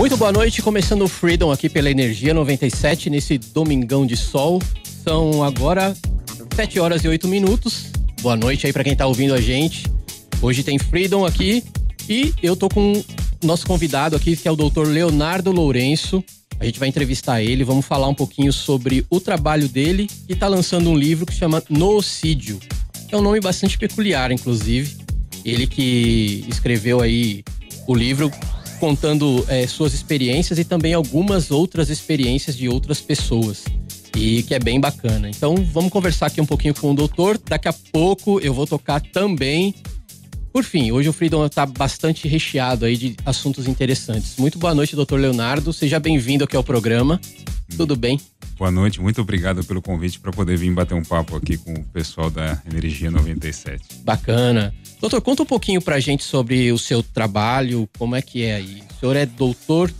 Muito boa noite, começando o Freedom aqui pela Energia 97, nesse domingão de sol. São agora 7h08. Boa noite aí pra quem tá ouvindo a gente. Hoje tem Freedom aqui e eu tô com o nosso convidado aqui, que é o Dr. Leonardo Lourenço. A gente vai entrevistar ele, vamos falar um pouquinho sobre o trabalho dele, que tá lançando um livro que chama Noocídio. É um nome bastante peculiar, inclusive. Ele que escreveu aí o livro contando suas experiências e também algumas outras experiências de outras pessoas. E que é bem bacana. Então vamos conversar aqui um pouquinho com o doutor. Daqui a pouco eu vou tocar também. Por fim, hoje o Freedom está bastante recheado aí de assuntos interessantes. Muito boa noite, doutor Leonardo. Seja bem-vindo aqui ao programa. Tudo bem? Boa noite, muito obrigado pelo convite para poder vir bater um papo aqui com o pessoal da Energia 97. Bacana. Doutor, conta um pouquinho pra gente sobre o seu trabalho, como é que é aí. O senhor é doutor,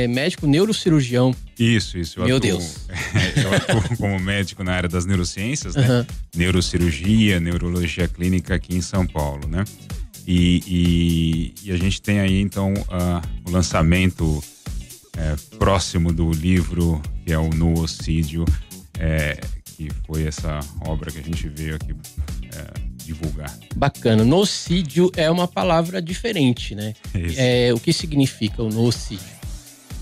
médico neurocirurgião. Isso. Meu Deus. Eu atuo como médico na área das neurociências, né? Neurocirurgia, neurologia clínica aqui em São Paulo, né? E a gente tem aí, então, o lançamento próximo do livro, que é o Noocídio, que foi essa obra que a gente veio aqui divulgar. Bacana. Noocídio é uma palavra diferente, né? Isso. O que significa o noocídio?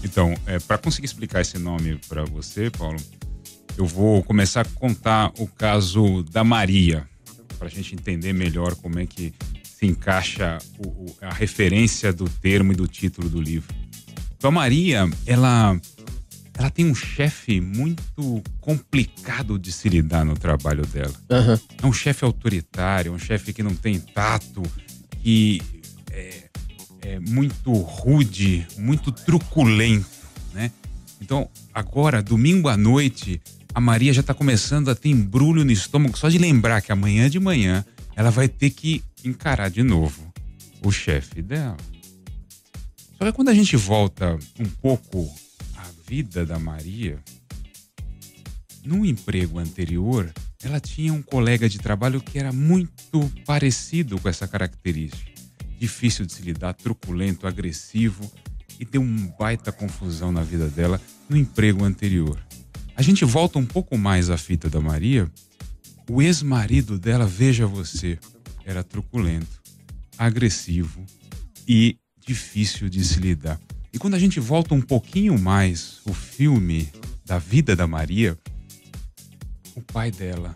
Então, para conseguir explicar esse nome para você, Paulo, eu vou começar a contar o caso da Maria, para a gente entender melhor como é que se encaixa a referência do termo e do título do livro. Então, a Maria, ela tem um chefe muito complicado de se lidar no trabalho dela. É um chefe autoritário, um chefe que não tem tato, que é muito rude, muito truculento, né? Então, agora, domingo à noite, a Maria já está começando a ter embrulho no estômago só de lembrar que amanhã de manhã ela vai ter que encarar de novo o chefe dela. Só que quando a gente volta um pouco vida da Maria, no emprego anterior, ela tinha um colega de trabalho que era muito parecido com essa característica. Difícil de se lidar, truculento, agressivo, e deu uma baita confusão na vida dela no emprego anterior. A gente volta um pouco mais à fita da Maria. O ex-marido dela, veja você, era truculento, agressivo e difícil de se lidar. E quando a gente volta um pouquinho mais o filme da vida da Maria, o pai dela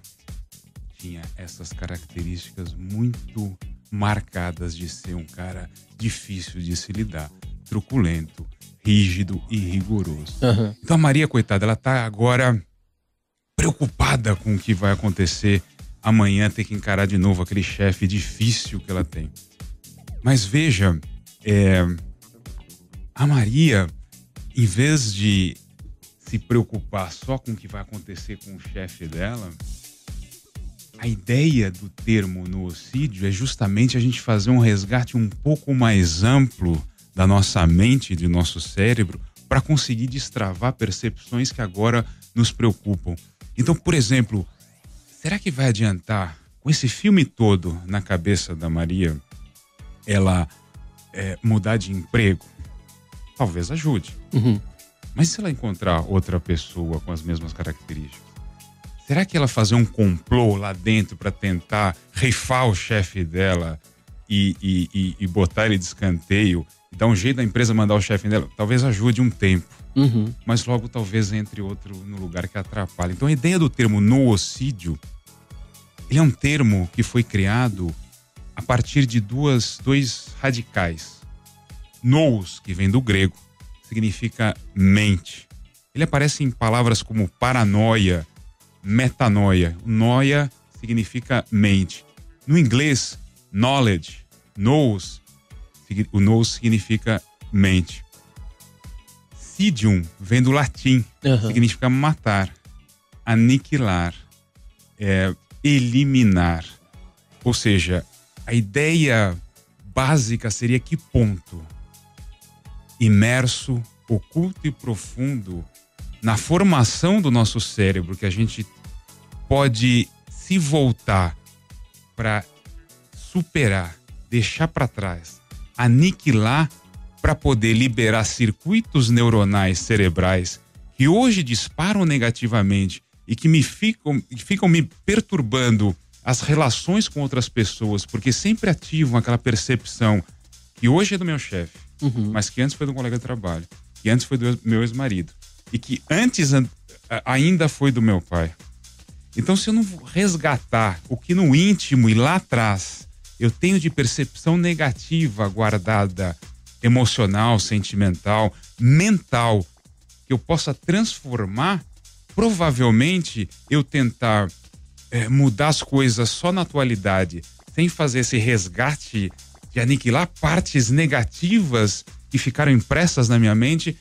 tinha essas características muito marcadas de ser um cara difícil de se lidar, truculento, rígido e rigoroso. Então a Maria, coitada, ela tá agora preocupada com o que vai acontecer amanhã, ter que encarar de novo aquele chefe difícil que ela tem. Mas veja, a Maria, em vez de se preocupar só com o que vai acontecer com o chefe dela, a ideia do termo noocídio é justamente a gente fazer um resgate um pouco mais amplo da nossa mente e do nosso cérebro para conseguir destravar percepções que agora nos preocupam. Então, por exemplo, será que vai adiantar, com esse filme todo na cabeça da Maria, ela mudar de emprego? Talvez ajude. Mas se ela encontrar outra pessoa com as mesmas características, será que ela fazer um complô lá dentro para tentar rifar o chefe dela e botar ele de escanteio, e dar um jeito da empresa mandar o chefe dela? Talvez ajude um tempo. Mas logo talvez entre outro no lugar que atrapalha. Então a ideia do termo noocídio, ele é um termo que foi criado a partir de dois radicais. Nous, que vem do grego, significa mente. Ele aparece em palavras como paranoia, metanoia. Noia significa mente. No inglês, knowledge, nous, o nous significa mente. Cidium vem do latim, significa matar, aniquilar, eliminar. Ou seja, a ideia básica seria que ponto imerso, oculto e profundo na formação do nosso cérebro que a gente pode se voltar para superar, deixar para trás, aniquilar para poder liberar circuitos neuronais cerebrais que hoje disparam negativamente e que ficam me perturbando as relações com outras pessoas, porque sempre ativam aquela percepção que hoje é do meu chefe, mas que antes foi do colega de trabalho, que antes foi do meu ex-marido e que antes ainda foi do meu pai. Então, se eu não resgatar o que no íntimo e lá atrás eu tenho de percepção negativa guardada, emocional, sentimental, mental, que eu possa transformar, provavelmente eu tentar mudar as coisas só na atualidade, sem fazer esse resgate de aniquilar partes negativas que ficaram impressas na minha mente,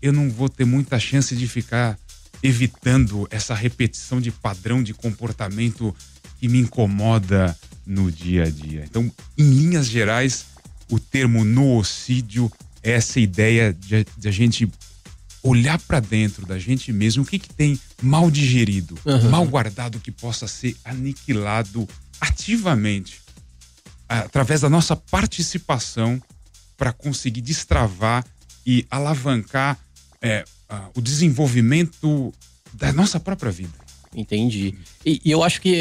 eu não vou ter muita chance de ficar evitando essa repetição de padrão de comportamento que me incomoda no dia a dia. Então, em linhas gerais, o termo noocídio é essa ideia de a gente olhar para dentro da gente mesmo, o que tem mal digerido, mal guardado, que possa ser aniquilado ativamente através da nossa participação para conseguir destravar e alavancar o desenvolvimento da nossa própria vida. Entendi. E eu acho que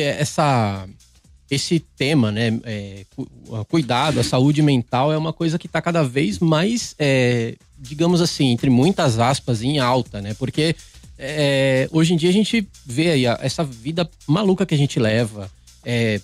esse tema, né, cuidado, a saúde mental é uma coisa que está cada vez mais, digamos assim, entre muitas aspas, em alta, né? Porque hoje em dia a gente vê aí essa vida maluca que a gente leva,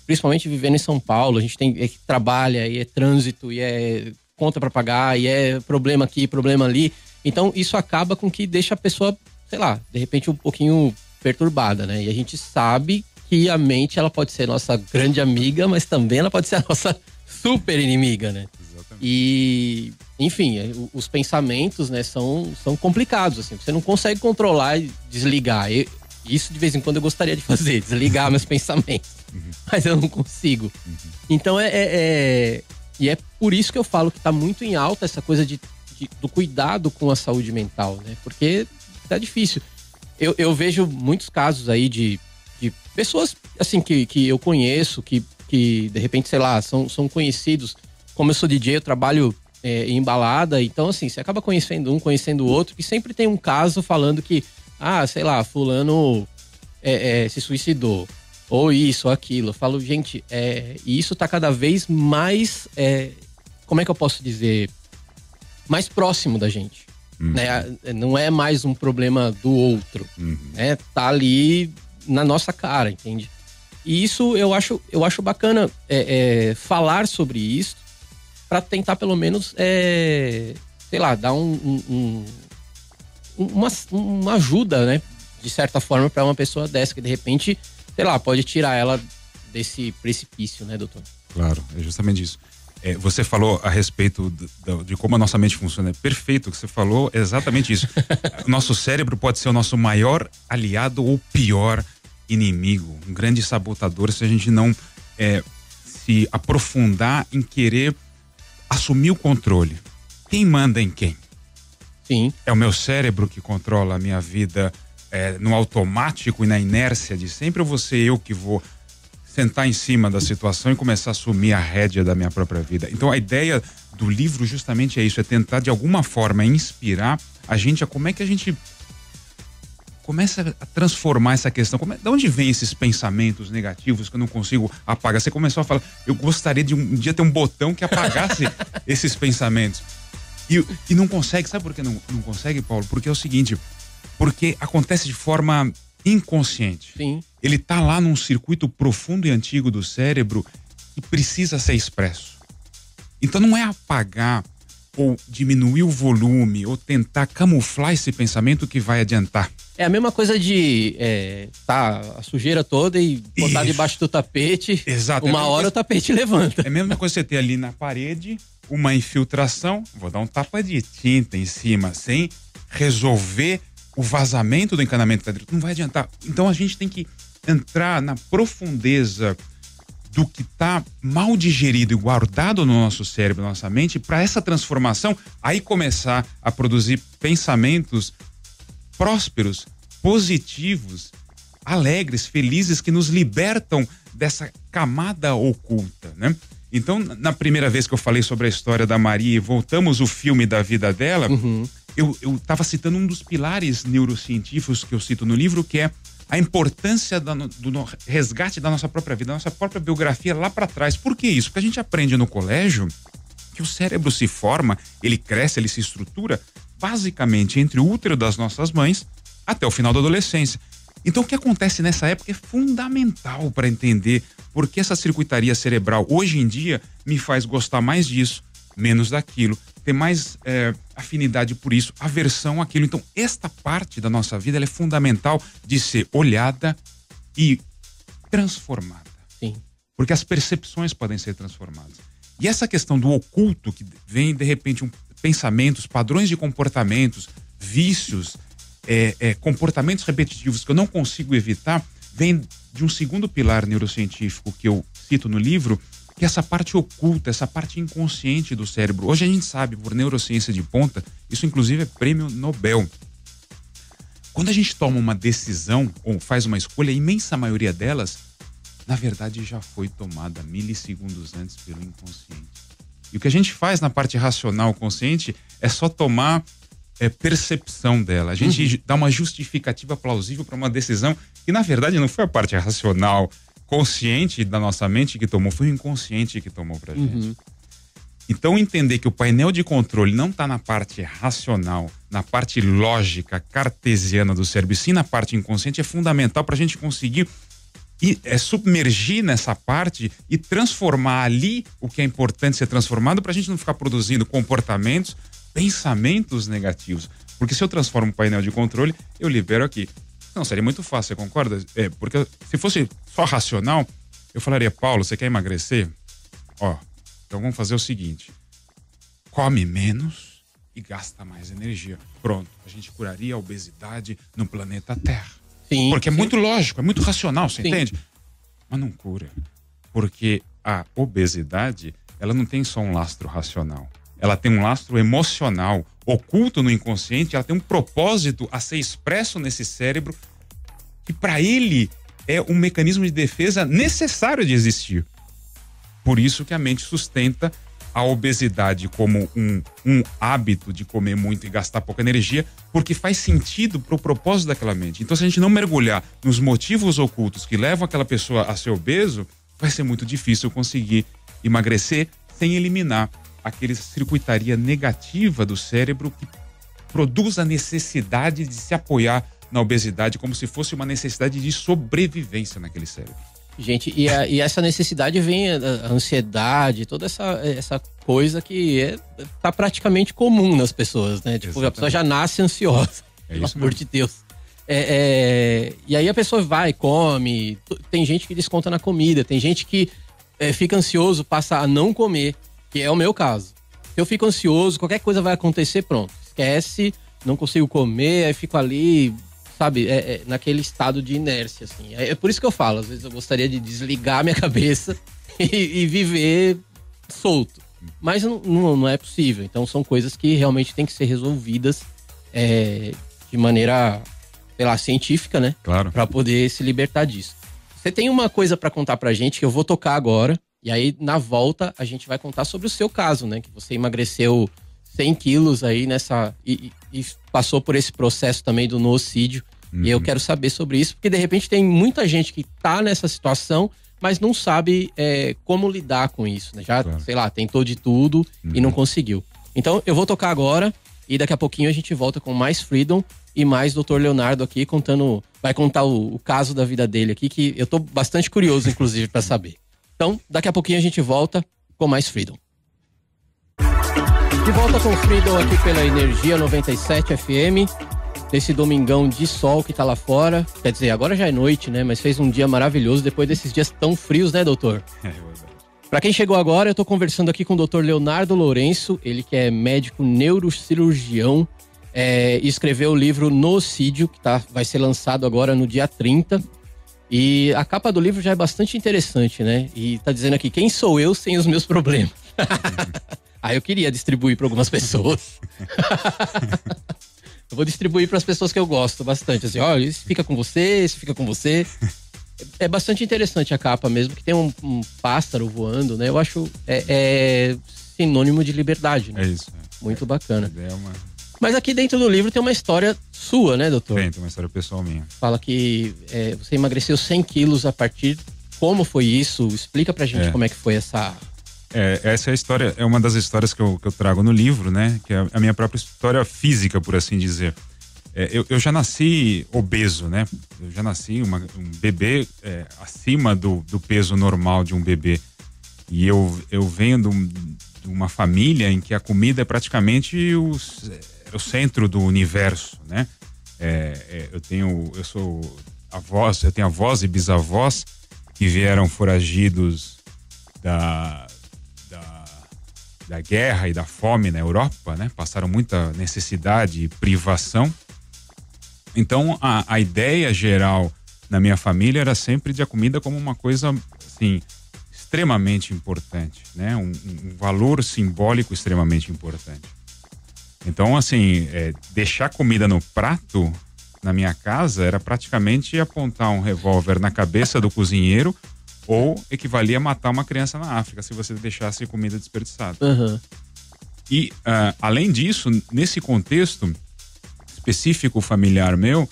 principalmente vivendo em São Paulo, a gente que trabalha e é trânsito e é conta para pagar e é problema aqui, problema ali. Então isso acaba com que deixa a pessoa, sei lá, de repente um pouquinho perturbada, né? E a gente sabe que a mente, ela pode ser nossa grande amiga, mas também ela pode ser a nossa super inimiga, né? Exatamente. E, enfim, os pensamentos, né, são complicados, assim. Você não consegue controlar e desligar. Isso, de vez em quando, eu gostaria de fazer, desligar meus pensamentos. Mas eu não consigo. Então, e é por isso que eu falo que tá muito em alta essa coisa do cuidado com a saúde mental, né? Porque tá difícil. Eu vejo muitos casos aí de pessoas, assim, que eu conheço, que de repente, sei lá, são conhecidos. Como eu sou DJ, eu trabalho em balada, então, assim, você acaba conhecendo um, conhecendo o outro, e sempre tem um caso falando que, sei lá, fulano se suicidou, ou isso, ou aquilo. Eu falo, gente, e isso tá cada vez mais, como é que eu posso dizer, mais próximo da gente. Né? Não é mais um problema do outro, né? Tá ali na nossa cara, entende? E isso eu acho bacana falar sobre isso para tentar pelo menos sei lá, dar uma ajuda, né? De certa forma, para uma pessoa dessa que de repente, sei lá, pode tirar ela desse precipício, né, doutor? Claro, é justamente isso. Você falou a respeito de como a nossa mente funciona. É perfeito o que você falou, é exatamente isso. O nosso cérebro pode ser o nosso maior aliado ou pior inimigo, um grande sabotador, se a gente não se aprofundar em querer assumir o controle. Quem manda em quem? Sim. É o meu cérebro que controla a minha vida no automático e na inércia de sempre, ou vou ser eu que vou sentar em cima da situação e começar a assumir a rédea da minha própria vida? Então a ideia do livro justamente é isso, é tentar de alguma forma inspirar a gente a como é que a gente começa a transformar essa questão. De onde vem esses pensamentos negativos que eu não consigo apagar? Você começou a falar, eu gostaria de um dia ter um botão que apagasse esses pensamentos. E não consegue. Sabe por que não consegue, Paulo? Porque é o seguinte, porque acontece de forma inconsciente. Sim. Ele tá lá num circuito profundo e antigo do cérebro que precisa ser expresso. Então não é apagar ou diminuir o volume ou tentar camuflar esse pensamento que vai adiantar. É a mesma coisa de a sujeira toda e botar debaixo do tapete. Exato. Uma hora o tapete levanta. É a mesma coisa você ter ali na parede uma infiltração, vou dar um tapa de tinta em cima, sem resolver o vazamento do encanamento elétrico. Não vai adiantar. Então a gente tem que entrar na profundeza do que está mal digerido e guardado no nosso cérebro, na nossa mente, para essa transformação aí começar a produzir pensamentos prósperos, positivos, alegres, felizes, que nos libertam dessa camada oculta, né? Então, na primeira vez que eu falei sobre a história da Maria e voltamos o filme da vida dela, eu estava citando um dos pilares neurocientíficos que eu cito no livro, que é a importância do resgate da nossa própria vida, da nossa própria biografia lá para trás. Por que isso? Porque a gente aprende no colégio que o cérebro se forma, ele cresce, ele se estrutura basicamente entre o útero das nossas mães até o final da adolescência. Então o que acontece nessa época é fundamental para entender por que essa circuitaria cerebral hoje em dia me faz gostar mais disso, menos daquilo, ter mais afinidade por isso, aversão àquilo. Então esta parte da nossa vida ela é fundamental de ser olhada e transformada. Sim. Porque as percepções podem ser transformadas. E essa questão do oculto, que vem de repente pensamentos, padrões de comportamentos, vícios, comportamentos repetitivos que eu não consigo evitar, vem de um segundo pilar neurocientífico que eu cito no livro, que é essa parte oculta, essa parte inconsciente do cérebro. Hoje a gente sabe, por neurociência de ponta, isso inclusive é prêmio Nobel. Quando a gente toma uma decisão ou faz uma escolha, a imensa maioria delas, na verdade, já foi tomada milissegundos antes pelo inconsciente. E o que a gente faz na parte racional consciente é só tomar percepção dela. A gente dá uma justificativa plausível para uma decisão que, na verdade, não foi a parte racional consciente da nossa mente que tomou, foi o inconsciente que tomou pra gente. Então, entender que o painel de controle não está na parte racional, na parte lógica, cartesiana do cérebro, e sim na parte inconsciente, é fundamental para a gente conseguir submergir nessa parte e transformar ali o que é importante ser transformado, para a gente não ficar produzindo comportamentos, pensamentos negativos. Porque se eu transformo o painel de controle, eu libero aqui. Não, seria muito fácil, você concorda? Porque se fosse só racional, eu falaria, Paulo, você quer emagrecer? Então vamos fazer o seguinte, come menos e gasta mais energia. Pronto, a gente curaria a obesidade no planeta Terra. Sim, porque é muito lógico, é muito racional, você Sim. entende? Mas não cura. Porque a obesidade, ela não tem só um lastro racional. Ela tem um lastro emocional, oculto no inconsciente, ela tem um propósito a ser expresso nesse cérebro que para ele é um mecanismo de defesa necessário de existir. Por isso que a mente sustenta a obesidade como um hábito de comer muito e gastar pouca energia, porque faz sentido para o propósito daquela mente. Então, se a gente não mergulhar nos motivos ocultos que levam aquela pessoa a ser obeso, vai ser muito difícil conseguir emagrecer sem eliminar aquela circuitaria negativa do cérebro que produz a necessidade de se apoiar na obesidade como se fosse uma necessidade de sobrevivência naquele cérebro. Gente, e essa necessidade vem a ansiedade, toda essa coisa que tá praticamente comum nas pessoas, né? Tipo, exatamente. A pessoa já nasce ansiosa, pelo amor de Deus. E aí a pessoa vai, come, tem gente que desconta na comida, tem gente que fica ansioso, passa a não comer, que é o meu caso. Se eu fico ansioso, qualquer coisa vai acontecer, pronto, esquece, não consigo comer, aí fico ali, sabe, naquele estado de inércia, assim. É por isso que eu falo, às vezes eu gostaria de desligar a minha cabeça e viver solto. Mas não é possível. Então são coisas que realmente têm que ser resolvidas de maneira, sei lá, científica, né? Claro. Pra poder se libertar disso. Você tem uma coisa pra contar pra gente que eu vou tocar agora. E aí, na volta, a gente vai contar sobre o seu caso, né? Que você emagreceu 100 quilos aí e passou por esse processo também do noocídio. E eu quero saber sobre isso, porque de repente tem muita gente que tá nessa situação, mas não sabe como lidar com isso, né? Já, sei lá, tentou de tudo e não conseguiu. Então, eu vou tocar agora e daqui a pouquinho a gente volta com mais Freedom e mais Dr. Leonardo aqui vai contar o caso da vida dele aqui, que eu tô bastante curioso, inclusive, pra saber. Então, daqui a pouquinho a gente volta com mais Freedom. De volta com Freedom aqui pela Energia 97 FM. Desse domingão de sol que tá lá fora. Quer dizer, agora já é noite, né? Mas fez um dia maravilhoso depois desses dias tão frios, né, doutor? Pra quem chegou agora, eu tô conversando aqui com o Dr. Leonardo Lourenço. Ele que é médico neurocirurgião. E escreveu o livro Noocídio, que vai ser lançado agora no dia 30. E a capa do livro já é bastante interessante, né? E tá dizendo aqui, quem sou eu sem os meus problemas? Eu queria distribuir para algumas pessoas. Eu vou distribuir para as pessoas que eu gosto bastante. Assim, olha, esse fica com você, esse fica com você. É bastante interessante a capa mesmo, que tem um pássaro voando, né? Eu acho é sinônimo de liberdade, né? É isso. Muito bacana. É uma... Mas aqui dentro do livro tem uma história sua, né, doutor? Tem uma história pessoal minha. Fala que você emagreceu 100 quilos a partir... Como foi isso? Explica pra gente como é que foi essa... Essa é a história, é uma das histórias que eu trago no livro, né? Que é a minha própria história física, por assim dizer. Eu já nasci obeso, né? Eu já nasci um bebê acima do peso normal de um bebê. E eu venho de uma família em que a comida é praticamente o centro do universo, né? Eu tenho avós e bisavós que vieram foragidos da guerra e da fome na Europa, né? Passaram muita necessidade e privação. Então, a ideia geral na minha família era sempre de a comida como uma coisa, assim, extremamente importante, né? Um valor simbólico extremamente importante. Então, assim, deixar comida no prato na minha casa era praticamente apontar um revólver na cabeça do cozinheiro ou equivalia a matar uma criança na África se você deixasse comida desperdiçada. Uhum. E, além disso, nesse contexto específico familiar meu,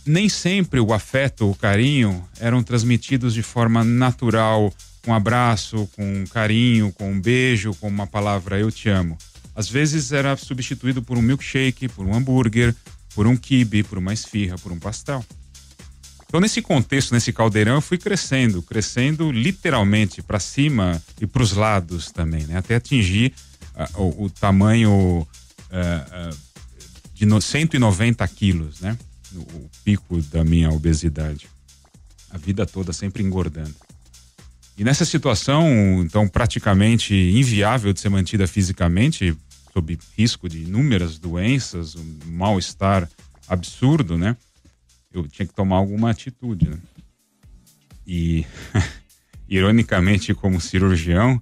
nem sempre o afeto, o carinho eram transmitidos de forma natural, com um abraço, com um carinho, com um beijo, com uma palavra eu te amo. Às vezes era substituído por um milkshake, por um hambúrguer, por um quibe, por uma esfirra, por um pastel. Então, nesse contexto, nesse caldeirão, eu fui crescendo literalmente para cima e para os lados também, né? Até atingir o tamanho de 190 quilos, né? O pico da minha obesidade. A vida toda sempre engordando. E nessa situação, então, praticamente inviável de ser mantida fisicamente, sob risco de inúmeras doenças, um mal-estar absurdo, né? Eu tinha que tomar alguma atitude, né? E, ironicamente, como cirurgião,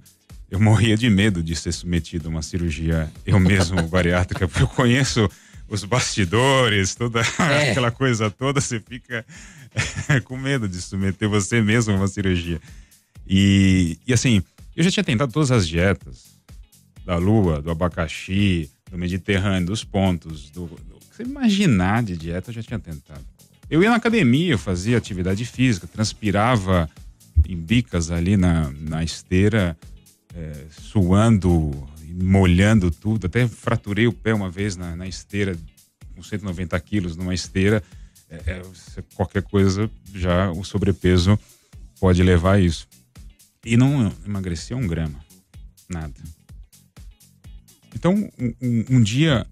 eu morria de medo de ser submetido a uma cirurgia, eu mesmo, bariátrica, porque eu conheço os bastidores, toda aquela coisa toda, você fica com medo de submeter você mesmo a uma cirurgia. E assim, eu já tinha tentado todas as dietas, da lua, do abacaxi, do Mediterrâneo, dos pontos, do que você imaginar de dieta eu já tinha tentado. Eu ia na academia, eu fazia atividade física, transpirava em bicas ali na esteira, suando, molhando tudo. Até fraturei o pé uma vez na esteira, com 190 quilos numa esteira. Qualquer coisa, já o sobrepeso pode levar a isso. E não emagreceu 1 grama, nada. Então, um dia,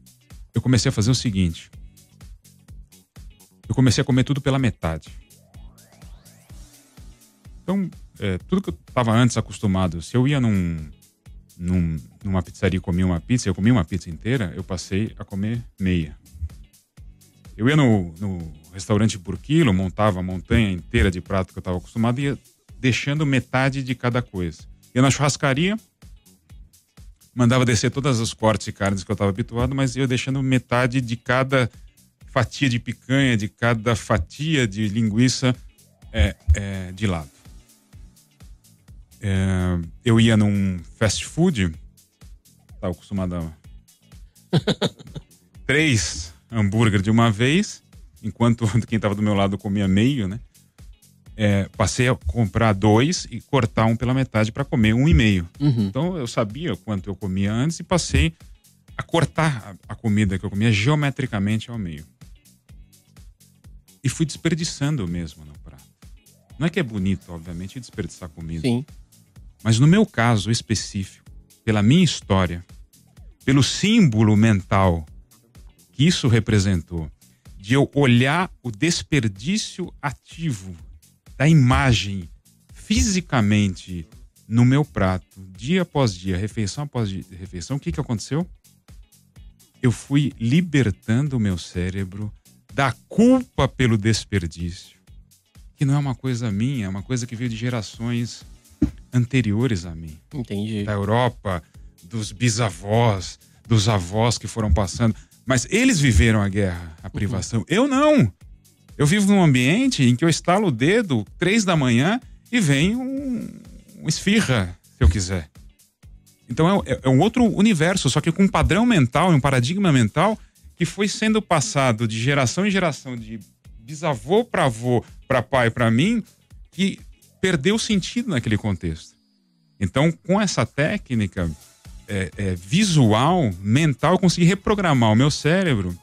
eu comecei a fazer o seguinte. Eu comecei a comer tudo pela metade. Então, tudo que eu estava antes acostumado, se eu ia numa pizzaria e comia uma pizza, eu comia uma pizza inteira, eu passei a comer meia. Eu ia no restaurante por quilo, montava a montanha inteira de prato que eu estava acostumado e ia deixando metade de cada coisa. Ia na churrascaria, mandava descer todas os cortes de carnes que eu estava habituado, mas ia deixando metade de cada fatia de picanha, de cada fatia de linguiça de lado. Eu ia num fast food, estava acostumado a 3 hambúrguer de uma vez, enquanto quem estava do meu lado comia meio, né? Passei a comprar 2 e cortar um pela metade para comer 1,5. Uhum. Então eu sabia quanto eu comia antes e passei a cortar a comida que eu comia geometricamente ao meio. E fui desperdiçando mesmo no prato. Não é que é bonito, obviamente, desperdiçar comida. Sim. Mas no meu caso específico, pela minha história, pelo símbolo mental que isso representou, de eu olhar o desperdício ativo da imagem fisicamente no meu prato, dia após dia, refeição após refeição, o que aconteceu? Eu fui libertando o meu cérebro da culpa pelo desperdício, que não é uma coisa minha, é uma coisa que veio de gerações anteriores a mim. Entendi. Da Europa, dos bisavós, dos avós que foram passando. Mas eles viveram a guerra, a privação. Eu não! Eu vivo num ambiente em que eu estalo o dedo 3 da manhã e vem um esfirra, se eu quiser. Então é um outro universo, só que com um padrão mental, um paradigma mental que foi sendo passado de geração em geração, de bisavô para avô, para pai, para mim, que perdeu sentido naquele contexto. Então, com essa técnica visual, mental, eu consegui reprogramar o meu cérebro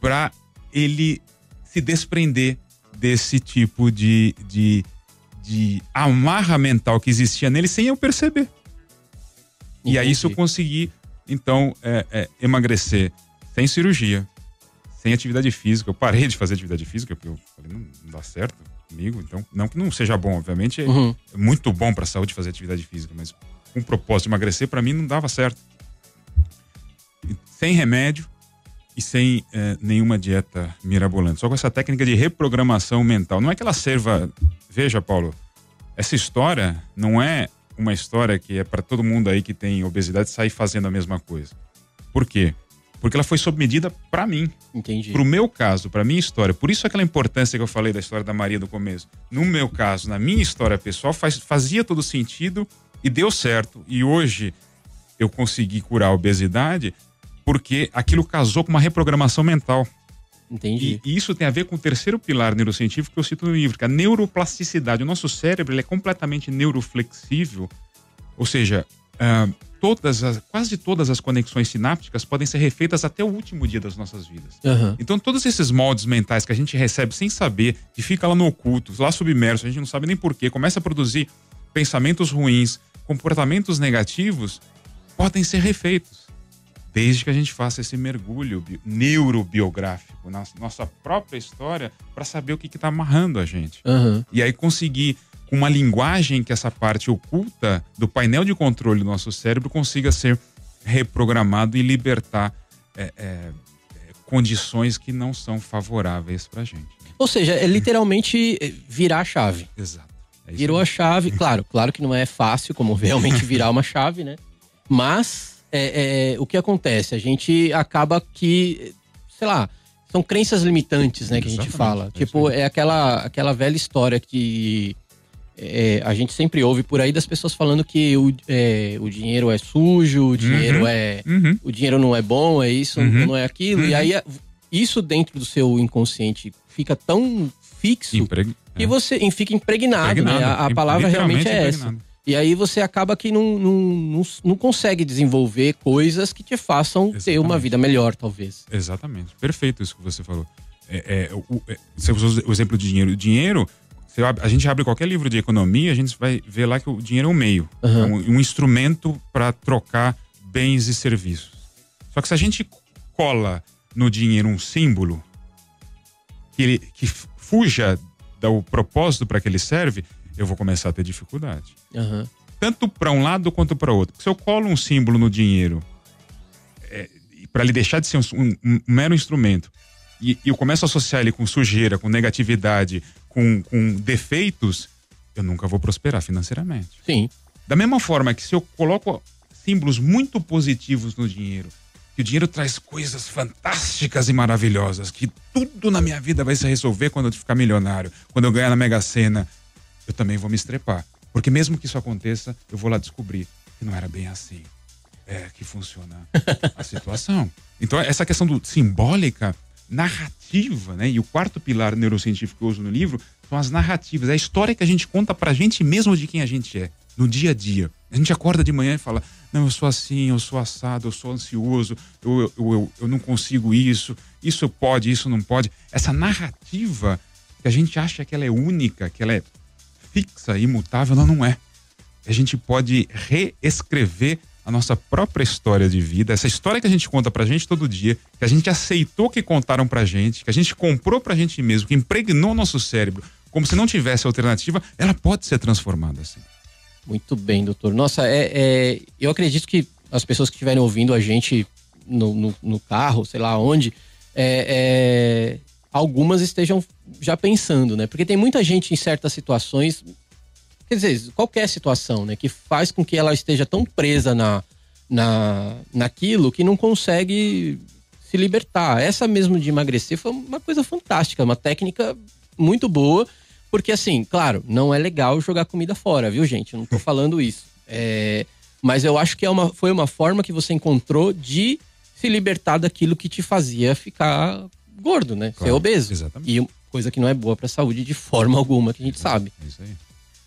para ele se desprender desse tipo de amarra mental que existia nele sem eu perceber. Entendi. E aí isso eu consegui, então, emagrecer sem cirurgia, sem atividade física. Eu parei de fazer atividade física, porque eu falei, não dá certo comigo. Então, não que não seja bom, obviamente, é muito bom para a saúde fazer atividade física, mas com o propósito de emagrecer, para mim não dava certo. Sem remédio e sem nenhuma dieta mirabolante. Só com essa técnica de reprogramação mental. Não é que ela serva... Veja, Paulo, essa história não é uma história que é para todo mundo aí que tem obesidade sair fazendo a mesma coisa. Por quê? Porque ela foi sob medida para mim. Entendi. Pro meu caso, pra minha história. Por isso aquela importância que eu falei da história da Maria do começo. No meu caso, na minha história pessoal, fazia todo sentido e deu certo. E hoje eu consegui curar a obesidade porque aquilo casou com uma reprogramação mental. Entendi. E isso tem a ver com o terceiro pilar neurocientífico que eu cito no livro, que é a neuroplasticidade. O nosso cérebro ele é completamente neuroflexível, ou seja, quase todas as conexões sinápticas podem ser refeitas até o último dia das nossas vidas. Então todos esses moldes mentais que a gente recebe sem saber, que fica lá no oculto, lá submerso, a gente não sabe nem porquê, começa a produzir pensamentos ruins, comportamentos negativos, podem ser refeitos. Desde que a gente faça esse mergulho neurobiográfico na nossa própria história para saber o que está amarrando a gente. E aí conseguir, com uma linguagem que essa parte oculta do painel de controle do nosso cérebro consiga ser reprogramado e libertar condições que não são favoráveis para a gente. Ou seja, é literalmente virar a chave. Exato. Virou a chave. Claro que não é fácil como realmente virar uma chave, né? Mas... o que acontece? A gente acaba que, sei lá, são crenças limitantes, né, que a gente fala. Tipo, é aquela velha história que a gente sempre ouve por aí das pessoas falando que o dinheiro é sujo, o dinheiro o dinheiro não é bom, é isso, não é aquilo. E aí, isso dentro do seu inconsciente fica tão fixo que você fica impregnado, né? A palavra realmente é essa. E aí você acaba que não consegue desenvolver coisas que te façam ter uma vida melhor, talvez. Exatamente. Perfeito isso que você falou. Você usou o exemplo de dinheiro. O dinheiro, a gente abre qualquer livro de economia, a gente vai ver lá que o dinheiro é um meio. É um instrumento para trocar bens e serviços. Só que se a gente cola no dinheiro um símbolo que fuja do propósito para que ele serve, eu vou começar a ter dificuldade. Tanto para um lado quanto para outro. Se eu colo um símbolo no dinheiro para ele deixar de ser um mero instrumento e eu começo a associar ele com sujeira, com negatividade, com defeitos, eu nunca vou prosperar financeiramente. Sim. Da mesma forma que se eu coloco símbolos muito positivos no dinheiro, que o dinheiro traz coisas fantásticas e maravilhosas, que tudo na minha vida vai se resolver quando eu ficar milionário, quando eu ganhar na Mega Sena, eu também vou me estrepar. Porque mesmo que isso aconteça, eu vou lá descobrir que não era bem assim que funciona a situação. Então, essa questão do simbólica, narrativa, né? E o quarto pilar neurocientífico que eu uso no livro são as narrativas. É a história que a gente conta pra gente mesmo de quem a gente é, no dia a dia. A gente acorda de manhã e fala, não, eu sou assim, eu sou assado, eu sou ansioso, eu não consigo isso pode, isso não pode. Essa narrativa que a gente acha que ela é única, que ela é fixa, imutável, não é. A gente pode reescrever a nossa própria história de vida, essa história que a gente conta pra gente todo dia, que a gente aceitou que contaram pra gente, que a gente comprou pra gente mesmo, que impregnou nosso cérebro, como se não tivesse alternativa, ela pode ser transformada assim. Muito bem, doutor. Nossa, eu acredito que as pessoas que estiverem ouvindo a gente no carro, sei lá onde, algumas estejam já pensando, né? Porque tem muita gente em certas situações, quer dizer, qualquer situação, né? Que faz com que ela esteja tão presa naquilo que não consegue se libertar. Essa mesmo de emagrecer foi uma coisa fantástica, uma técnica muito boa, porque assim, claro, não é legal jogar comida fora, viu, gente? Eu não tô falando isso. Mas eu acho que foi uma forma que você encontrou de se libertar daquilo que te fazia ficar gordo, né? Claro, ser obeso. Exatamente. E coisa que não é boa pra saúde de forma alguma, que a gente sabe. É isso aí.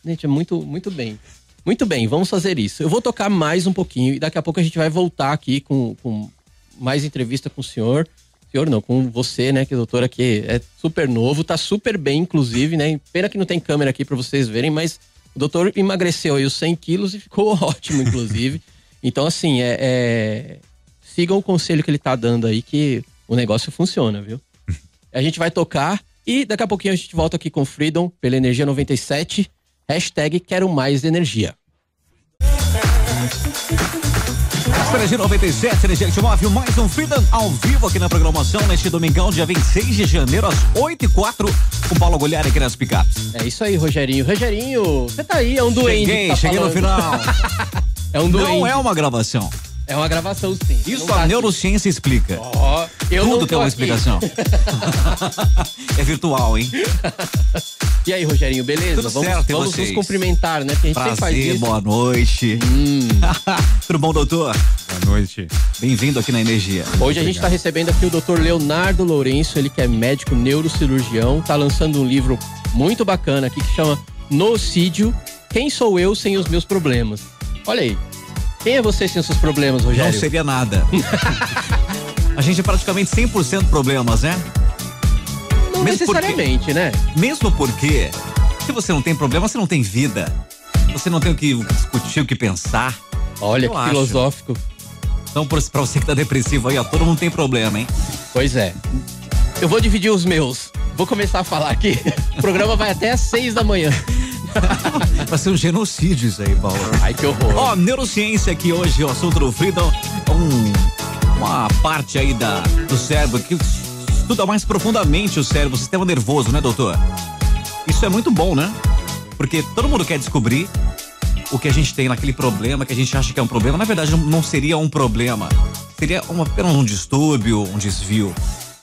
Gente, é muito, muito bem. Muito bem, vamos fazer isso. Eu vou tocar mais um pouquinho e daqui a pouco a gente vai voltar aqui com mais entrevista com o senhor. Senhor não, com você, né, que o doutor aqui é super novo, tá super bem, inclusive, né? Pena que não tem câmera aqui pra vocês verem, mas o doutor emagreceu aí os 100 quilos e ficou ótimo, inclusive. Então, assim, sigam o conselho que ele tá dando aí, que o negócio funciona, viu? A gente vai tocar e daqui a pouquinho a gente volta aqui com Freedom, pela Energia 97. Hashtag quero mais energia. Energia 97, Energia que te move, mais um Freedom ao vivo aqui na programação neste domingão, dia 26 de janeiro, às 8h04, com Paulo Goliari aqui nas picapes. É isso aí, Rogerinho. Rogerinho, você tá aí, é um duende. Cheguei no final. É um duende. Não é uma gravação. É uma gravação, sim. Isso a neurociência explica. Tudo tem uma explicação. É virtual, hein? E aí, Rogerinho, beleza? Tudo certo, e vamos vocês? Nos cumprimentar, né? Porque a gente sempre faz isso. Boa noite. Tudo bom, doutor? Boa noite. Bem-vindo aqui na Energia. Hoje a gente tá recebendo aqui o doutor Leonardo Lourenço, ele que é médico neurocirurgião, tá lançando um livro muito bacana aqui que chama Nocídio, Quem Sou Eu Sem os Meus Problemas. Olha aí. Quem é você sem os seus problemas, Rogério? Não seria nada. A gente é praticamente 100% problemas, né? Não necessariamente, né? Mesmo porque, se você não tem problema, você não tem vida. Você não tem o que discutir, o que pensar. Olha, que filosófico. Então, pra você que tá depressivo aí, ó, todo mundo tem problema, hein? Pois é. Eu vou dividir os meus. Vou começar a falar aqui. O programa vai até às 6 da manhã. Vai ser um genocídio isso aí, Paulo. Ai, que horror. Ó, neurociência aqui hoje, o assunto do Freedom, uma parte aí do cérebro que estuda mais profundamente o cérebro, o sistema nervoso, né, doutor? Isso é muito bom, né? Porque todo mundo quer descobrir o que a gente tem naquele problema, que a gente acha que é um problema. Na verdade, não seria um problema. Seria apenas um distúrbio, um desvio,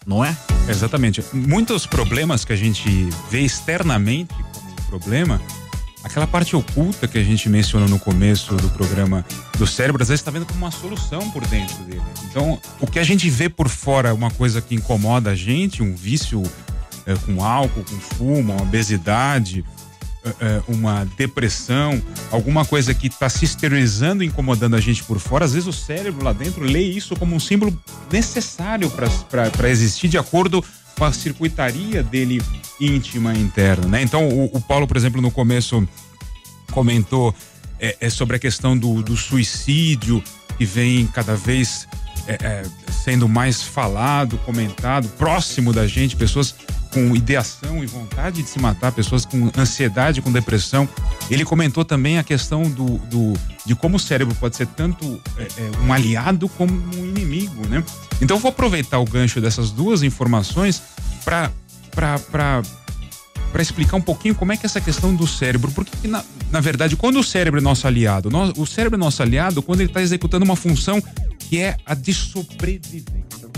não é? Exatamente. Muitos problemas que a gente vê externamente como problema, aquela parte oculta que a gente mencionou no começo do programa do cérebro, às vezes está vendo como uma solução por dentro dele. Então, o que a gente vê por fora, uma coisa que incomoda a gente, um vício com álcool, com fumo, uma obesidade, uma depressão, alguma coisa que está se exteriorizando e incomodando a gente por fora, às vezes o cérebro lá dentro lê isso como um símbolo necessário para existir de acordo com a circuitaria dele íntima interna, né? Então o Paulo, por exemplo, no começo comentou sobre a questão do suicídio, que vem cada vez sendo mais falado, comentado, próximo da gente, pessoas com ideação e vontade de se matar, pessoas com ansiedade, com depressão. Ele comentou também a questão de como o cérebro pode ser tanto um aliado como um inimigo, né? Então eu vou aproveitar o gancho dessas duas informações para explicar um pouquinho como é que é essa questão do cérebro, porque na verdade, quando o cérebro é nosso aliado, o cérebro é nosso aliado quando ele está executando uma função que é a de sobrevivência.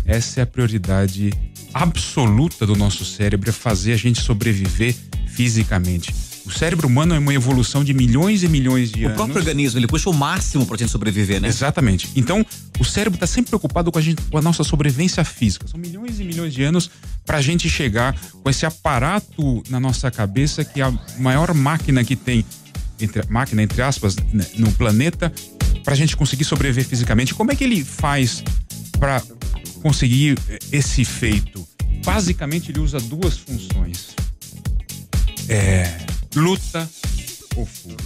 Essa é a prioridade absoluta do nosso cérebro, é fazer a gente sobreviver fisicamente. O cérebro humano é uma evolução de milhões e milhões de anos. O próprio organismo, ele puxa o máximo pra gente sobreviver, né? Exatamente. Então, o cérebro está sempre preocupado com a nossa sobrevivência física. São milhões e milhões de anos pra gente chegar com esse aparato na nossa cabeça, que é a maior máquina que tem, entre aspas, no planeta, pra gente conseguir sobreviver fisicamente. Como é que ele faz pra conseguir esse feito? Basicamente, ele usa duas funções. Luta ou fuga.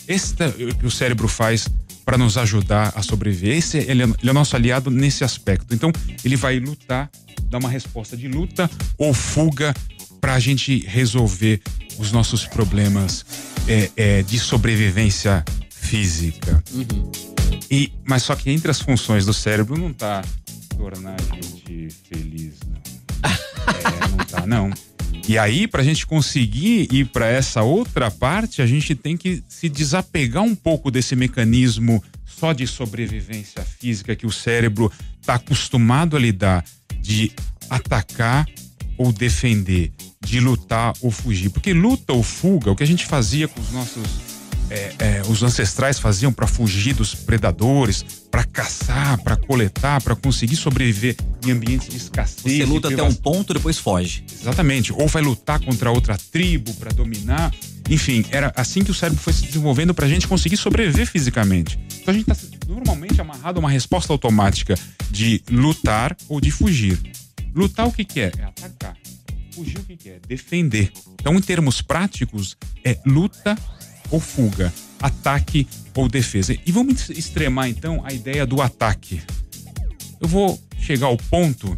Esse é o que o cérebro faz para nos ajudar a sobreviver. Ele é nosso aliado nesse aspecto. Então, ele vai lutar, dar uma resposta de luta ou fuga para a gente resolver os nossos problemas de sobrevivência física. Uhum. Mas só que entre as funções do cérebro não tá tornar a gente feliz, não. Não tá, não. E aí, pra gente conseguir ir pra essa outra parte, a gente tem que se desapegar um pouco desse mecanismo só de sobrevivência física que o cérebro está acostumado a lidar, de atacar ou defender, de lutar ou fugir. Porque luta ou fuga, o que a gente fazia com os nossos os ancestrais faziam para fugir dos predadores, para caçar, para coletar, para conseguir sobreviver em ambientes de escassez. Você luta até um ponto, depois foge. Exatamente. Ou vai lutar contra outra tribo para dominar. Enfim, era assim que o cérebro foi se desenvolvendo para a gente conseguir sobreviver fisicamente. Então a gente está normalmente amarrado a uma resposta automática de lutar ou de fugir. Lutar o que é? É atacar. Fugir o que é? Defender. Então, em termos práticos, é luta ou fuga, ataque ou defesa. E vamos extremar então a ideia do ataque. Eu vou chegar ao ponto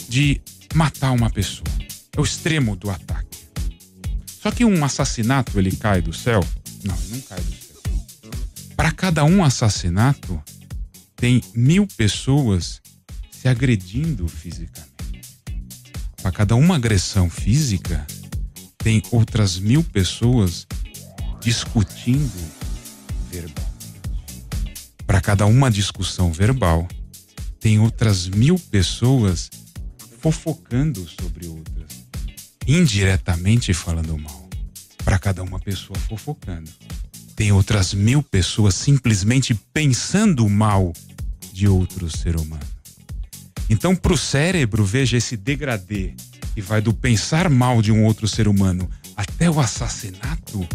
de matar uma pessoa. É o extremo do ataque. Só que um assassinato, ele cai do céu? Não, ele não cai do céu. Para cada um assassinato, tem 1000 pessoas se agredindo fisicamente. Para cada uma agressão física, tem outras 1000 pessoas discutindo verbalmente. Para cada uma discussão verbal, tem outras 1000 pessoas fofocando sobre outras, indiretamente falando mal. Para cada uma pessoa fofocando, tem outras 1000 pessoas simplesmente pensando mal de outro ser humano. Então, para o cérebro, veja esse degradê que vai do pensar mal de um outro ser humano até o assassinato.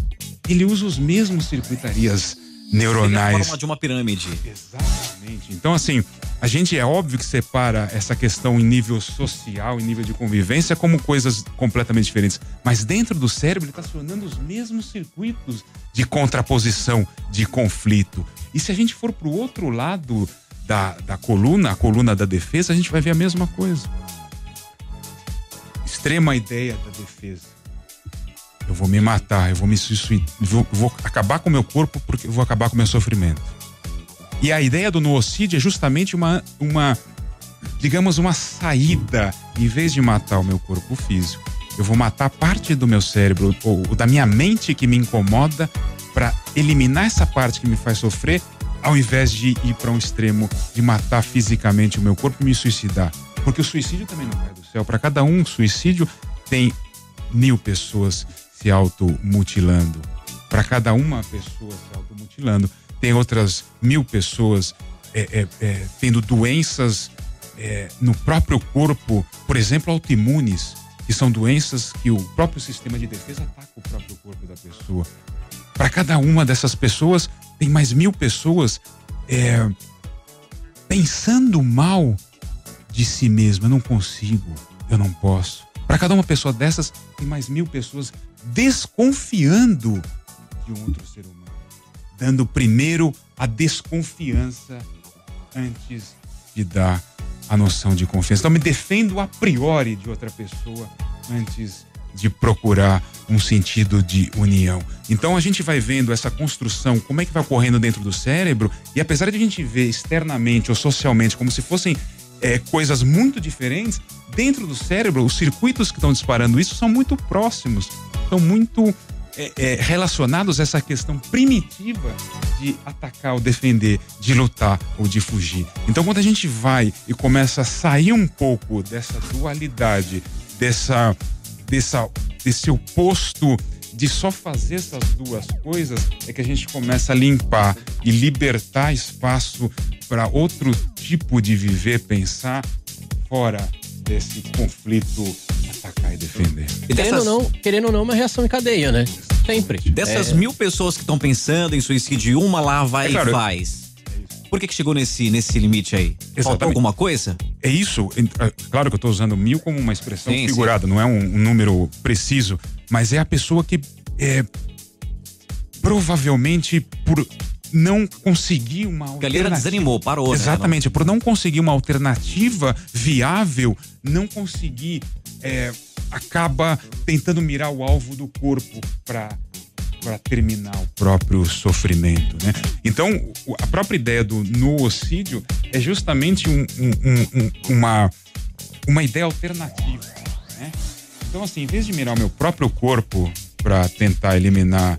Ele usa os mesmos circuitarias neuronais. Seria a forma de uma pirâmide. Exatamente. Então, assim, a gente é óbvio que separa essa questão em nível social, em nível de convivência, como coisas completamente diferentes. Mas dentro do cérebro, ele está acionando os mesmos circuitos de contraposição, de conflito. E se a gente for para o outro lado da coluna, a coluna da defesa, a gente vai ver a mesma coisa. Extrema ideia da defesa. Eu vou me matar, eu vou me suicidar, vou acabar com o meu corpo porque eu vou acabar com o meu sofrimento. E a ideia do noocídio é justamente uma digamos, uma saída. Em vez de matar o meu corpo físico, eu vou matar parte do meu cérebro ou da minha mente que me incomoda para eliminar essa parte que me faz sofrer, ao invés de ir para um extremo de matar fisicamente o meu corpo e me suicidar. Porque o suicídio também não cai do céu. Para cada um suicídio tem 1000 pessoas se automutilando. Para cada uma pessoa se automutilando, tem outras 1000 pessoas tendo doenças no próprio corpo, por exemplo, autoimunes, que são doenças que o próprio sistema de defesa ataca o próprio corpo da pessoa. Para cada uma dessas pessoas, tem mais 1000 pessoas pensando mal de si mesma. Eu não consigo, eu não posso. Para cada uma pessoa dessas, tem mais 1000 pessoas desconfiando de um outro ser humano, dando primeiro a desconfiança antes de dar a noção de confiança. Então, me defendo a priori de outra pessoa antes de procurar um sentido de união. Então, a gente vai vendo essa construção, como é que vai ocorrendo dentro do cérebro, e apesar de a gente ver externamente ou socialmente como se fossem coisas muito diferentes, dentro do cérebro, os circuitos que estão disparando isso são muito próximos, são muito relacionados a essa questão primitiva de atacar ou defender, de lutar ou de fugir. Então, quando a gente vai e começa a sair um pouco dessa dualidade, desse oposto de só fazer essas duas coisas, é que a gente começa a limpar e libertar espaço para outro tipo de viver, pensar fora desse conflito, atacar e defender. E querendo ou não, uma reação em cadeia, né? Sempre. Dessas 1000 pessoas que estão pensando em suicídio, uma lá vai e faz. Por que chegou nesse limite aí? Exatamente. Faltou alguma coisa? É isso. Claro que eu estou usando 1000 como uma expressão figurada, não é um número preciso, mas é a pessoa que provavelmente por não conseguir uma alternativa. A galera desanimou, parou. Exatamente, por não conseguir uma alternativa viável, não conseguir, acaba tentando mirar o alvo do corpo para terminar o próprio sofrimento, né? Então, a própria ideia do noocídio é justamente uma ideia alternativa, né? Então, assim, em vez de mirar o meu próprio corpo para tentar eliminar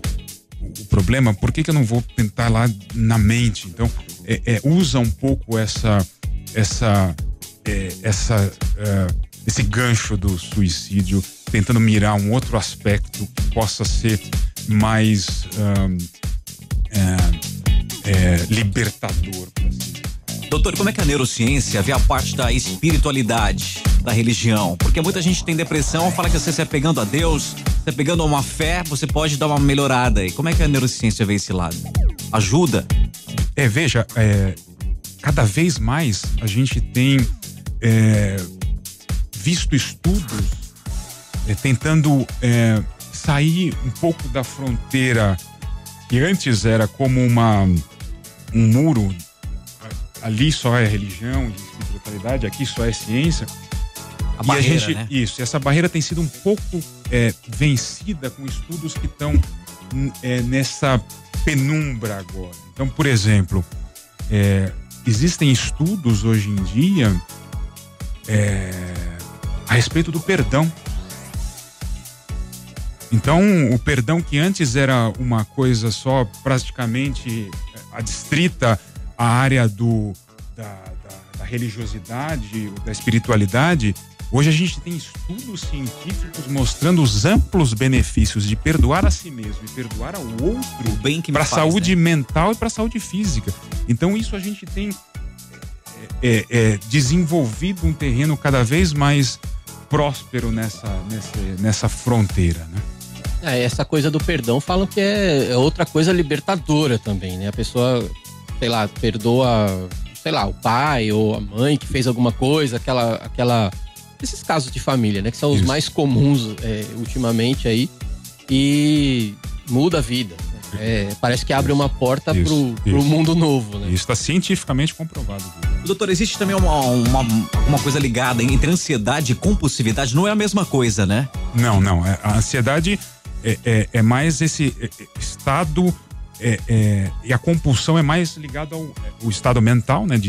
o problema, por que eu não vou tentar lá na mente? Então, usa um pouco esse gancho do suicídio, tentando mirar um outro aspecto que possa ser mais libertador. Doutor, como é que a neurociência vê a parte da espiritualidade, da religião? Porque muita gente tem depressão, fala que você apegando a Deus, se apegando a uma fé, você pode dar uma melhorada. E como é que a neurociência vê esse lado? Ajuda? Veja, cada vez mais a gente tem visto estudos tentando sair um pouco da fronteira que antes era como um muro. Ali só é religião e espiritualidade, aqui só é ciência. A barreira, né? Isso, essa barreira tem sido um pouco vencida com estudos que estão nessa penumbra agora. Então, por exemplo, existem estudos hoje em dia a respeito do perdão. Então, o perdão que antes era uma coisa só praticamente adstrita à área da religiosidade, da espiritualidade, hoje a gente tem estudos científicos mostrando os amplos benefícios de perdoar a si mesmo e perdoar ao outro para a saúde mental e para a saúde física. Então, isso a gente tem desenvolvido um terreno cada vez mais próspero nessa fronteira, né? Essa coisa do perdão falam que é outra coisa libertadora também, né? A pessoa, sei lá, perdoa, sei lá, o pai ou a mãe que fez alguma coisa, esses casos de família, né? Que são os mais comuns ultimamente aí, e muda a vida. Parece que abre uma porta pro mundo novo, né? Isso está cientificamente comprovado. Doutor, existe também uma coisa ligada entre ansiedade e compulsividade, não é a mesma coisa, né? Não. A ansiedade é mais esse estado, e a compulsão é mais ligada ao estado mental, né?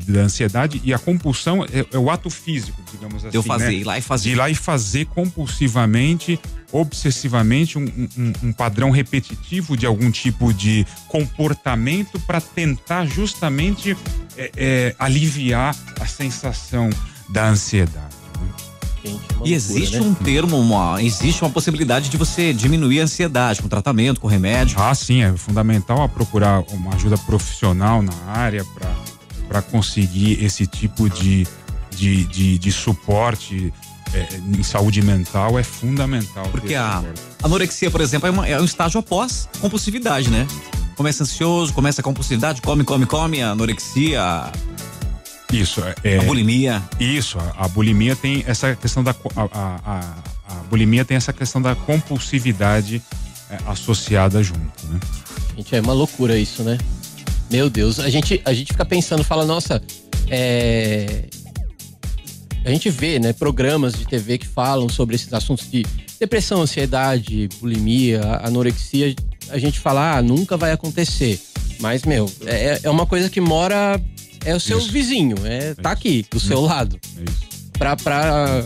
Da ansiedade, e a compulsão é o ato físico, digamos assim. Ir lá e fazer. De ir lá e fazer compulsivamente, obsessivamente, um padrão repetitivo de algum tipo de comportamento para tentar justamente aliviar a sensação da ansiedade. E existe um termo, existe uma possibilidade de você diminuir a ansiedade com tratamento, com remédio? Sim, é fundamental procurar uma ajuda profissional na área para conseguir esse tipo de suporte em saúde mental. É fundamental. Porque a anorexia, por exemplo, é um estágio após compulsividade, né? Começa ansioso, começa a compulsividade, come, a anorexia. Isso, a bulimia. Isso, a bulimia tem essa questão a bulimia tem essa questão da compulsividade associada junto, né? Gente, é uma loucura isso, né? Meu Deus, a gente fica pensando, fala, nossa, a gente vê, né, programas de TV que falam sobre esses assuntos de depressão, ansiedade, bulimia, anorexia. A gente fala, nunca vai acontecer. Mas, é uma coisa que mora... É o seu vizinho, tá aqui, do seu lado. É isso. Pra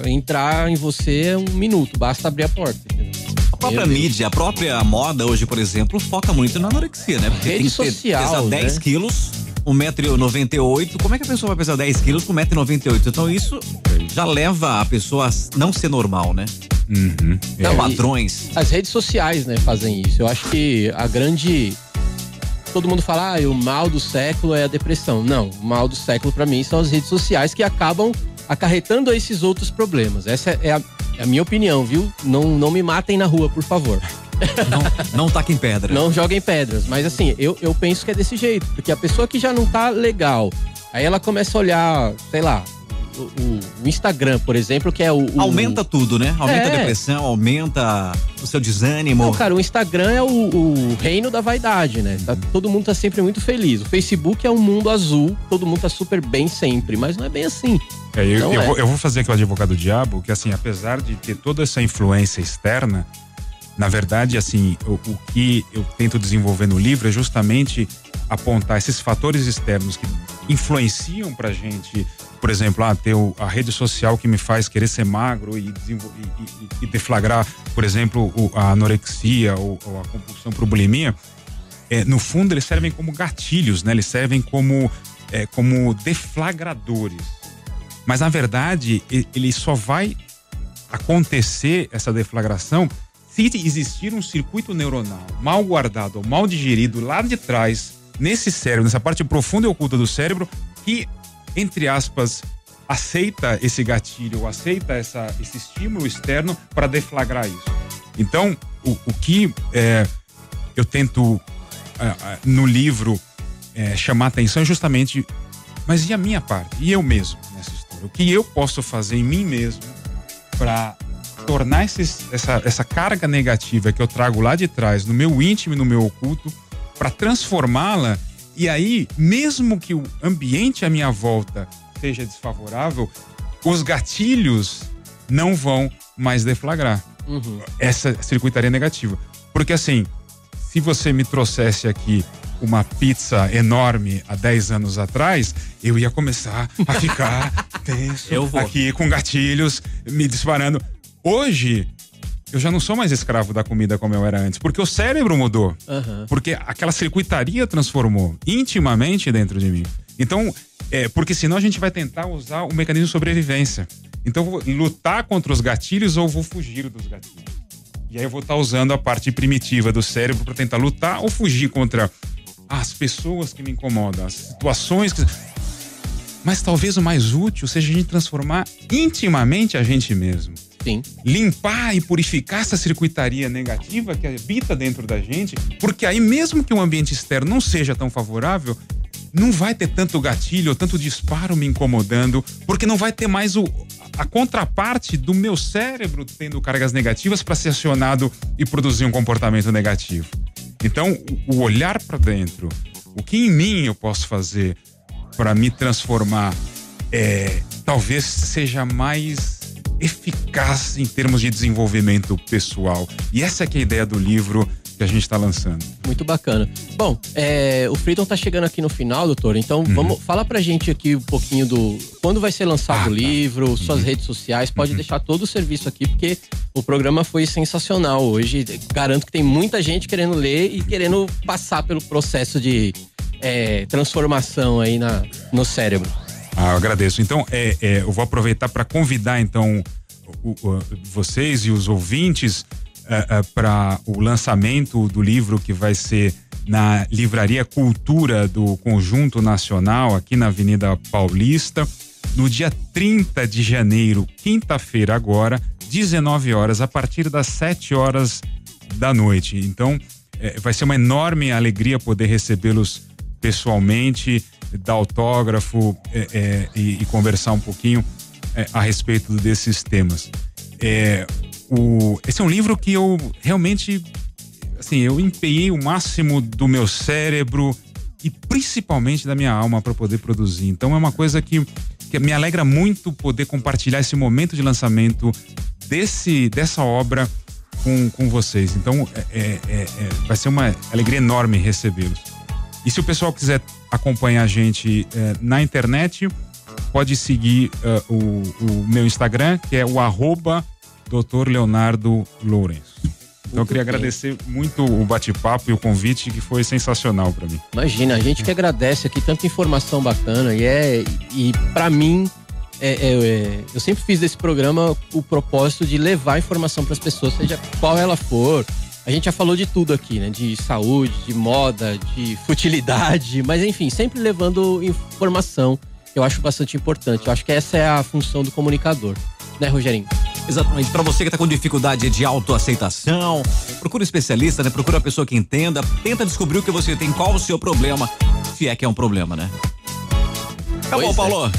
entrar em você é 1 minuto, basta abrir a porta. Entendeu? A própria mídia, a própria moda hoje, por exemplo, foca muito na anorexia, né? Porque rede social, pesar 10 quilos, 1,98 m. Como é que a pessoa vai pesar 10 quilos com 1,98 m? Então isso já leva a pessoa a não ser normal, né? Uhum. Padrões. As redes sociais, né, fazem isso. Eu acho que todo mundo fala, o mal do século é a depressão. Não, o mal do século pra mim são as redes sociais que acabam acarretando esses outros problemas. Essa é a minha opinião, viu? Não me matem na rua, por favor. Não taquem pedra. Não joguem pedras. Mas assim, eu penso que é desse jeito. Porque a pessoa que já não tá legal, aí ela começa a olhar, sei lá, o Instagram, por exemplo, que é aumenta tudo, né? Aumenta a depressão, aumenta o seu desânimo. Não, cara, o Instagram é o reino da vaidade, né? Todo mundo tá sempre muito feliz. O Facebook é um mundo azul, todo mundo tá super bem sempre, mas não é bem assim. Eu vou fazer aquele advogado do diabo, que assim, apesar de ter toda essa influência externa, na verdade, assim, o que eu tento desenvolver no livro é justamente apontar esses fatores externos que influenciam pra gente, por exemplo, ter a rede social que me faz querer ser magro e deflagrar, por exemplo, a anorexia ou a compulsão por bulimia. no fundo, eles servem como gatilhos, né? Eles servem como deflagradores. Mas, na verdade, ele só vai acontecer, essa deflagração, se existir um circuito neuronal mal guardado ou mal digerido lá de trás, nesse cérebro, nessa parte profunda e oculta do cérebro, que, entre aspas, aceita esse gatilho, ou aceita esse estímulo externo para deflagrar isso. Então, o que eu tento no livro chamar atenção é justamente, mas e a minha parte? E eu mesmo nessa história? O que eu posso fazer em mim mesmo para tornar essa carga negativa que eu trago lá de trás, no meu íntimo e no meu oculto, para transformá-la, e aí, mesmo que o ambiente à minha volta seja desfavorável, os gatilhos não vão mais deflagrar essa circuitaria negativa. Porque assim, se você me trouxesse aqui uma pizza enorme há 10 anos atrás, eu ia começar a ficar tenso aqui com gatilhos me disparando. Hoje, eu já não sou mais escravo da comida como eu era antes, porque o cérebro mudou. Porque aquela circuitaria transformou intimamente dentro de mim. Então, porque senão a gente vai tentar usar o mecanismo de sobrevivência. Então, eu vou lutar contra os gatilhos ou vou fugir dos gatilhos. E aí eu vou estar usando a parte primitiva do cérebro para tentar lutar ou fugir contra as pessoas que me incomodam, as situações que... Mas talvez o mais útil seja a gente transformar intimamente a gente mesmo. Sim. Limpar e purificar essa circuitaria negativa que habita dentro da gente, porque aí mesmo que o ambiente externo não seja tão favorável, não vai ter tanto gatilho ou tanto disparo me incomodando, porque não vai ter mais a contraparte do meu cérebro tendo cargas negativas para ser acionado e produzir um comportamento negativo. Então, o olhar para dentro, o que em mim eu posso fazer para me transformar, talvez seja mais eficaz em termos de desenvolvimento pessoal. E essa é que é a ideia do livro que a gente está lançando. Muito bacana. Bom, o Freedom tá chegando aqui no final, doutor, então vamos falar pra gente aqui um pouquinho quando vai ser lançado o livro, suas redes sociais, pode deixar todo o serviço aqui, porque o programa foi sensacional hoje. Garanto que tem muita gente querendo ler e querendo passar pelo processo de transformação aí no cérebro. Eu agradeço. Então, eu vou aproveitar para convidar então vocês e os ouvintes para o lançamento do livro, que vai ser na Livraria Cultura do Conjunto Nacional, aqui na Avenida Paulista, no dia 30 de janeiro, quinta-feira agora, 19 horas, a partir das 7 horas da noite. Então, vai ser uma enorme alegria poder recebê-los pessoalmente, dar autógrafo e conversar um pouquinho a respeito desses temas. Esse é um livro que eu realmente, assim, eu empenhei o máximo do meu cérebro e principalmente da minha alma para poder produzir. Então é uma coisa que me alegra muito poder compartilhar esse momento de lançamento dessa obra com vocês. Então vai ser uma alegria enorme recebê-los. E se o pessoal quiser acompanhar a gente na internet, pode seguir o meu Instagram, que é o @Dr. Leonardo Lourenço. Então eu queria agradecer muito o bate-papo e o convite, que foi sensacional para mim. Imagina, a gente que agradece aqui, tanta informação bacana, e para mim, eu sempre fiz desse programa o propósito de levar informação para as pessoas, seja qual ela for. A gente já falou de tudo aqui, né? De saúde, de moda, de futilidade, mas enfim, sempre levando informação. Eu acho bastante importante. Eu acho que essa é a função do comunicador, né, Rogerinho? Exatamente. Para você que tá com dificuldade de autoaceitação, procura um especialista, né? Procura uma pessoa que entenda, tenta descobrir o que você tem, qual o seu problema, se é que é um problema, né? Acabou, Paulo.